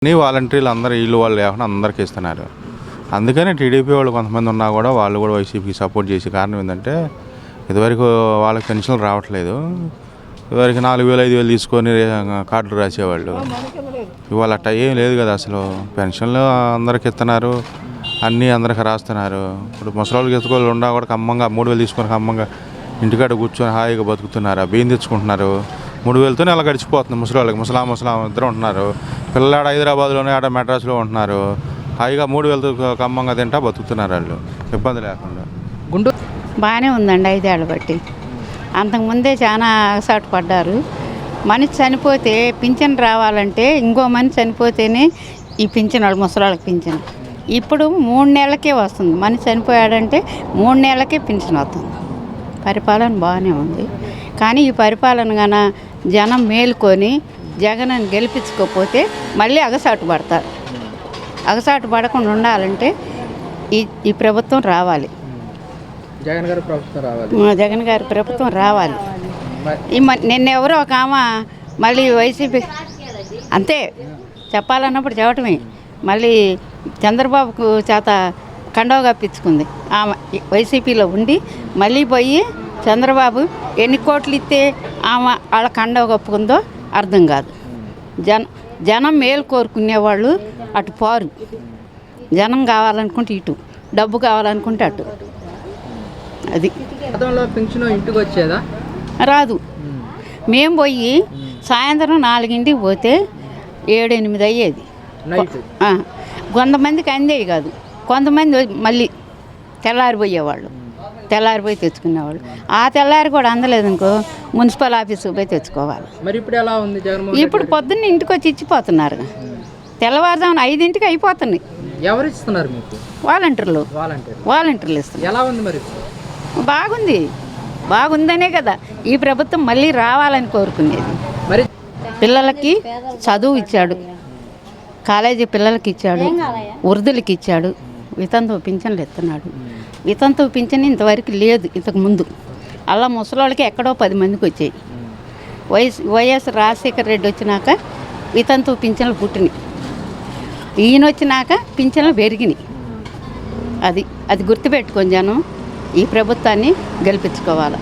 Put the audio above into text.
అన్ని వాలంటీర్లు అందరూ వీళ్ళు వాళ్ళు లేకుండా అందరికీ ఇస్తున్నారు. అందుకని టీడీపీ వాళ్ళు కొంతమంది ఉన్నా కూడా వాళ్ళు కూడా వైసీపీకి సపోర్ట్ చేసే కారణం ఏంటంటే ఇదివరకు వాళ్ళకి పెన్షన్లు రావట్లేదు. ఇదివరకు 4,000 5,000 తీసుకొని కార్డులు రాసేవాళ్ళు. ఇవాళ అట్ట ఏం లేదు కదా, అసలు పెన్షన్లు అందరికి ఇస్తున్నారు, అన్నీ అందరికి రాస్తున్నారు. ఇప్పుడు ముసలోళ్ళకి ఎత్తుకోళ్ళు ఉన్నా కూడా కమ్మంగా 3,000 తీసుకొని కమ్మంగా ఇంటికాడ కూర్చొని హాయిగా బతుకుతున్నారు. బియ్యం తెచ్చుకుంటున్నారు. 3,000తో నెల గడిచిపోతుంది ముసలోళ్ళకి. ముసలాం ఇద్దరు ఉంటున్నారు. పిల్లాడ హైదరాబాద్లోనే ఆడ మెడ్రాస్లో ఉంటున్నారు. హాయిగా 3,000తో కమ్మంగా తింటా బతుకుతున్నారు వాళ్ళు, ఇబ్బంది లేకుండా. గుంటూరు బాగానే ఉందండి 5 ఏళ్ళ బట్టి. అంతకుముందే చాలా అగసాటు పడ్డారు. మనిషి చనిపోతే పింఛన్ రావాలంటే ఇంకో మనిషి చనిపోతేనే ఈ పింఛన్ వాళ్ళు ముసలాళ్ళకి పింఛన్. ఇప్పుడు 3 నెలలకే వస్తుంది. మనిషి చనిపోయాడంటే 3 నెలలకే పింఛన్ వస్తుంది. పరిపాలన బాగానే ఉంది. కానీ ఈ పరిపాలన గాన జనం మేలుకొని జగన్ గెలిపించుకోకపోతే మళ్ళీ అగసాటు పడతారు. అగసాటు పడకుండా ఉండాలంటే ఈ ప్రభుత్వం రావాలి. జగన్ గారి ప్రభుత్వం రావాలి. జగన్ గారి ప్రభుత్వం రావాలి. నిన్నెవరో ఒక ఆమె మళ్ళీ వైసీపీ అంతే చెప్పాలన్నప్పుడు చెప్పటమే. మళ్ళీ చంద్రబాబుకు చేత కండవ కప్పించుకుంది ఆమె. వైసీపీలో ఉండి మళ్ళీ పోయి చంద్రబాబు ఎన్ని కోట్లు ఇస్తే ఆమె వాళ్ళ కండవ కప్పుకుందో అర్థం కాదు. జనం మేలు కోరుకునేవాళ్ళు అటు పారు. జనం కావాలనుకుంటే ఇటు, డబ్బు కావాలనుకుంటే అటు. అది గతంలో పింఛను ఇంటికి వచ్చేదా? రాదు. మేము పోయి సాయంత్రం 4ంటికి పోతే 7, 8 అయ్యేది. కొంతమందికి అందేవి కాదు. కొంతమంది మళ్ళీ తెల్లారిపోయేవాళ్ళు, తెల్లారిపోయి తెచ్చుకునేవాళ్ళు. ఆ తెల్లారి కూడా అందలేదు అనుకో మున్సిపల్ ఆఫీసుకు పోయి తెచ్చుకోవాలి. మరి ఇప్పుడు ఎలా ఉంది జగన్మోహన్? ఇప్పుడు పొద్దున్న ఇంటికి వచ్చి ఇచ్చిపోతున్నారు. తెల్లవారుజామున 5ంటికి అయిపోతున్నాయి. ఎవరు ఇస్తున్నారు మీకు? వాలంటీర్లు ఇస్తున్నారు. ఎలా ఉంది మరి? బాగుందనే కదా ఈ ప్రభుత్వం మళ్ళీ రావాలని కోరుకునేది. మరి పిల్లలకి చదువు ఇచ్చాడు, కాలేజీ పిల్లలకి ఇచ్చాడు, వృద్ధులకి ఇచ్చాడు, వితంతు పింఛన్లు ఇస్తున్నాడు. వితంతు పింఛన్ ఇంతవరకు లేదు ఇంతకుముందు. అలా ముసలోళ్ళకి ఎక్కడో 10 మందికి వచ్చాయి. వైఎస్ రాజశేఖర రెడ్డి వచ్చినాక వితంతు పింఛన్లు పుట్టినాయి. ఈయన వచ్చినాక పింఛన్లు పెరిగినాయి. అది గుర్తుపెట్టుకొని జనం ఈ ప్రభుత్వాన్ని గెలిపించుకోవాలి.